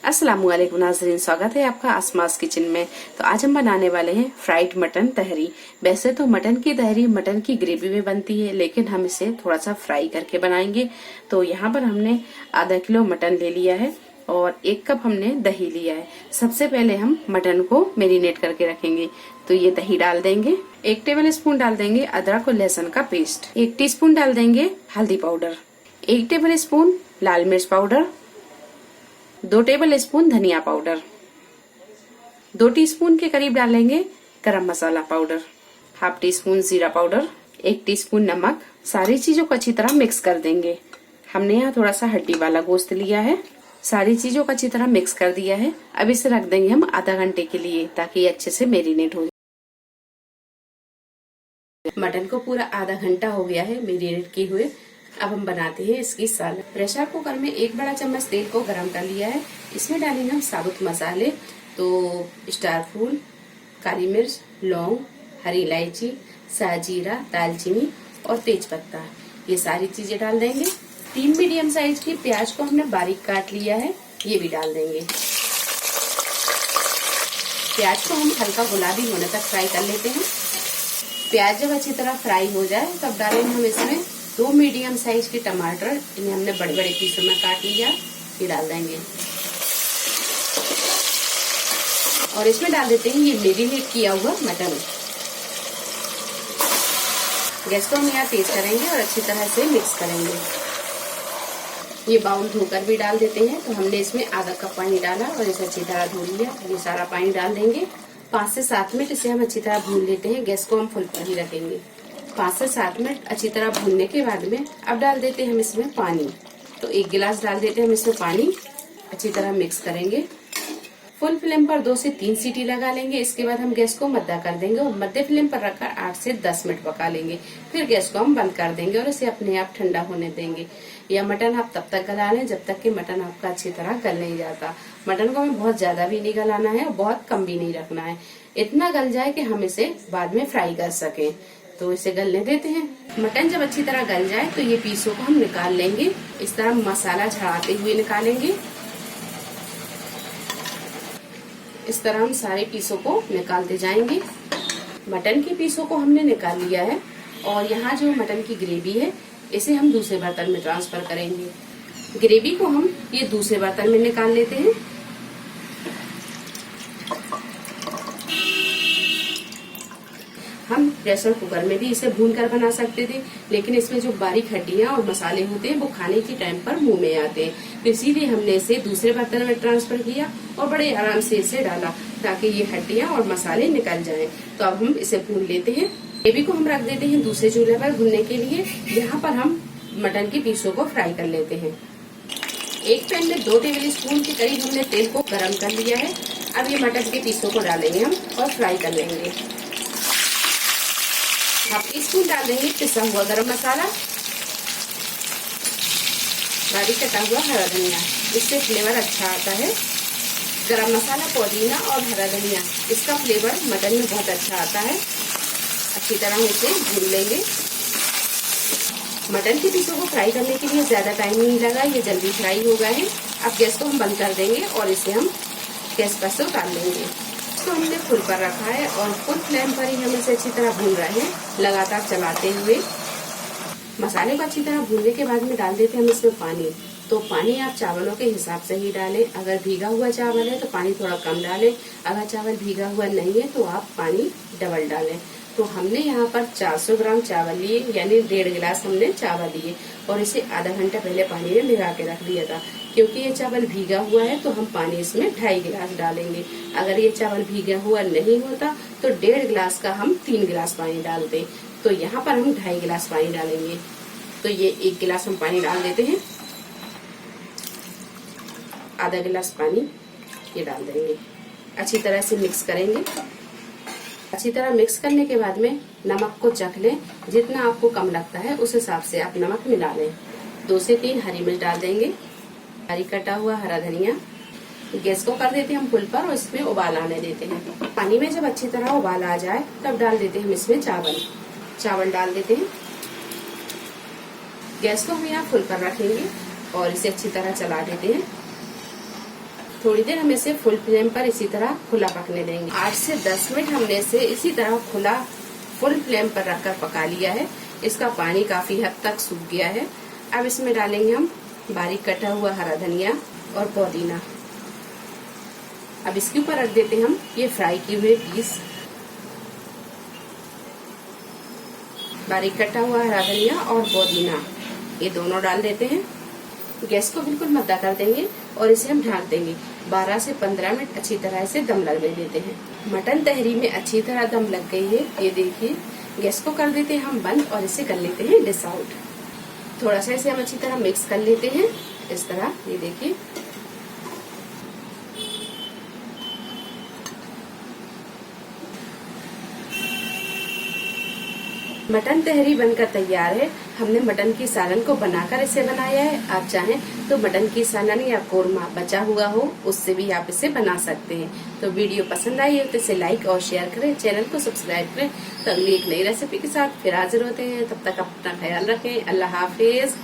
अस्सलामुअलैकुम नाज़रीन, स्वागत है आपका आसमास किचन में। तो आज हम बनाने वाले हैं फ्राइड मटन तहरी। वैसे तो मटन की तहरी मटन की ग्रेवी में बनती है, लेकिन हम इसे थोड़ा सा फ्राई करके बनाएंगे। तो यहाँ पर हमने आधा किलो मटन ले लिया है और 1 कप हमने दही लिया है। सबसे पहले हम मटन को मैरिनेट करके रखेंगे। तो ये दही डाल देंगे, 1 टेबल स्पून डाल देंगे अदरक और लहसुन का पेस्ट, 1 टीस्पून डाल देंगे हल्दी पाउडर, 1 टेबल स्पून लाल मिर्च पाउडर, 2 टेबल स्पून धनिया पाउडर, 2 टीस्पून के करीब डालेंगे गरम मसाला पाउडर, हाफ टी स्पून जीरा पाउडर, 1 टीस्पून नमक। सारी चीजों को अच्छी तरह मिक्स कर देंगे। हमने यहाँ थोड़ा सा हड्डी वाला गोश्त लिया है। सारी चीजों को अच्छी तरह मिक्स कर दिया है। अब इसे रख देंगे हम आधा घंटे के लिए, ताकि ये अच्छे से मैरिनेट हो जाए। मटन को पूरा आधा घंटा हो गया है मैरिनेट किए हुए। अब हम बनाते हैं इसकी सालन। प्रेशर कुकर में 1 बड़ा चम्मच तेल को गरम कर लिया है। इसमें डालेंगे हम साबुत मसाले, तो स्टार फूल, काली मिर्च, लौंग, हरी इलायची, साजीरा, दालचीनी और तेज पत्ता, ये सारी चीजें डाल देंगे। 3 मीडियम साइज की प्याज को हमने बारीक काट लिया है, ये भी डाल देंगे। प्याज को हम हल्का गुलाबी होने तक फ्राई कर लेते हैं। प्याज जब अच्छी तरह फ्राई हो जाए तब डालेंगे हम इसमें 2 मीडियम साइज के टमाटर, इन्हें हमने बड़े बड़े पीसों में काट लिया, ये डाल देंगे। और इसमें डाल देते हैं ये मैरिनेट किया हुआ मटन। गैस को हम यहाँ तेज करेंगे और अच्छी तरह से मिक्स करेंगे। ये बाउल धोकर भी डाल देते हैं। तो हमने इसमें आधा कप पानी डाला और इसे अच्छी तरह धो लिया। ये सारा पानी डाल देंगे। 5 से 7 मिनट इसे हम अच्छी तरह भून लेते हैं। गैस को हम फुल पर ही रखेंगे। 5 से 7 मिनट अच्छी तरह भूनने के बाद में अब डाल देते हैं हम इसमें पानी। तो 1 गिलास डाल देते हैं हम इसमें पानी। अच्छी तरह मिक्स करेंगे। फुल फ्लेम पर 2 से 3 सीटी लगा लेंगे। इसके बाद हम गैस को मद्दा कर देंगे और मध्य फ्लेम पर रखकर 8 से 10 मिनट पका लेंगे। फिर गैस को हम बंद कर देंगे और इसे अपने आप ठंडा होने देंगे। यह मटन आप तब तक गला लें जब तक कि मटन आपका अच्छी तरह गल नहीं जाता। मटन को हमें बहुत ज्यादा भी नहीं गलाना है और बहुत कम भी नहीं रखना है। इतना गल जाए कि हम इसे बाद में फ्राई कर सकें। तो इसे गलने देते हैं। मटन जब अच्छी तरह गल जाए तो ये पीसों को हम निकाल लेंगे। इस तरह मसाला झड़ाते हुए निकालेंगे। इस तरह हम सारे पीसों को निकालते जाएंगे। मटन के पीसों को हमने निकाल लिया है और यहाँ जो मटन की ग्रेवी है इसे हम दूसरे बर्तन में ट्रांसफर करेंगे। ग्रेवी को हम ये दूसरे बर्तन में निकाल लेते हैं। हम प्रेशर कुकर में भी इसे भून कर बना सकते थे, लेकिन इसमें जो बारीक हड्डियां और मसाले होते हैं वो खाने के टाइम पर मुंह में आते हैं। तो इसीलिए हमने इसे दूसरे बर्तन में ट्रांसफर किया और बड़े आराम से इसे डाला ताकि ये हड्डियां और मसाले निकल जाएं। तो अब हम इसे भून लेते हैं। ग्रेवी को हम रख देते हैं दूसरे चूल्हे पर भूनने के लिए। यहाँ पर हम मटन के पीसों को फ्राई कर लेते हैं। एक पैन में 2 टेबल स्पून के करीब हमने तेल को गर्म कर लिया है। अब ये मटन के पीसों को डालेंगे हम और फ्राई कर लेंगे। हाफ टी स्पून डाल देंगे पिसा हुआ गरम मसाला, बारीक कटा हुआ हरा धनिया, इससे फ्लेवर अच्छा आता है। गरम मसाला, पुदीना और हरा धनिया, इसका फ्लेवर मटन में बहुत अच्छा आता है। अच्छी तरह इसे भून लेंगे। मटन के पीसों को फ्राई करने के लिए ज्यादा टाइम नहीं लगा, ये जल्दी फ्राई हो गए हैं। अब गैस को हम बंद कर देंगे और इसे हम गैस पर से उतार लेंगे। तो हमने फुल पर रखा है और फुल फ्लेम पर ही हम इसे अच्छी तरह भून रहे हैं, लगातार चलाते हुए। मसाले को अच्छी तरह भूनने के बाद में डाल देते हैं हम इसमें पानी। तो पानी आप चावलों के हिसाब से ही डालें। अगर भीगा हुआ चावल है तो पानी थोड़ा कम डालें। अगर चावल भीगा हुआ नहीं है तो आप पानी डबल डालें। तो हमने यहाँ पर 400 ग्राम चावल लिए, यानी 1.5 गिलास हमने चावल लिए और इसे आधा घंटा पहले पानी में भिगा के रख दिया था। क्योंकि ये चावल भीगा हुआ है तो हम पानी इसमें 2.5 गिलास डालेंगे। अगर ये चावल भीगा हुआ नहीं होता तो 1.5 गिलास का हम 3 गिलास पानी डालते। तो यहाँ पर हम 2.5 गिलास पानी डालेंगे। तो ये 1 गिलास हम पानी डाल देते हैं। आधा गिलास पानी ये डाल देंगे। अच्छी तरह से मिक्स करेंगे। अच्छी तरह मिक्स करने के बाद में नमक को चख लें। जितना आपको कम लगता है उस हिसाब से आप नमक मिला लें। 2 से 3 हरी मिर्च डाल देंगे, बारीक कटा हुआ हरा धनिया। गैस को कर देते हैं हम फुल पर और इसमें उबाल आने देते हैं। पानी में जब अच्छी तरह उबाल आ जाए तब डाल देते हैं हम इसमें चावल डाल देते हैं। गैस को हम यहाँ फुल पर रखेंगे और इसे अच्छी तरह चला देते हैं। थोड़ी देर हम इसे फुल फ्लेम पर इसी तरह खुला पकने देंगे। 8 से 10 मिनट हमने इसे इसी तरह खुला फुल फ्लेम पर रखकर पका लिया है। इसका पानी काफी हद तक सूख गया है। अब इसमें डालेंगे हम बारीक कटा हुआ हरा धनिया और पुदीना। अब इसके ऊपर रख देते हैं हम ये फ्राई किए हुए पीस। बारीक कटा हुआ हरा धनिया और पुदीना ये दोनों डाल देते हैं। गैस को बिल्कुल मद्दा कर देंगे और इसे हम ढक देंगे। 12 से 15 मिनट अच्छी तरह से दम लगने देते हैं। मटन तहरी में अच्छी तरह दम लग गई है, ये देखिए। गैस को कर देते हैं हम बंद और इसे कर लेते हैं डिश आउट। थोड़ा सा इसे हम अच्छी तरह मिक्स कर लेते हैं इस तरह, ये देखिए। मटन तहरी बनकर तैयार है। हमने मटन की सालन को बनाकर इसे बनाया है। आप चाहें तो मटन की सालन या कोरमा बचा हुआ हो उससे भी आप इसे बना सकते हैं। तो वीडियो पसंद आई है तो इसे लाइक और शेयर करें, चैनल को सब्सक्राइब करें। तो अगली एक नई रेसिपी के साथ फिर हाजिर होते हैं। तब तक अपना ख्याल रखें। अल्लाह हाफिज।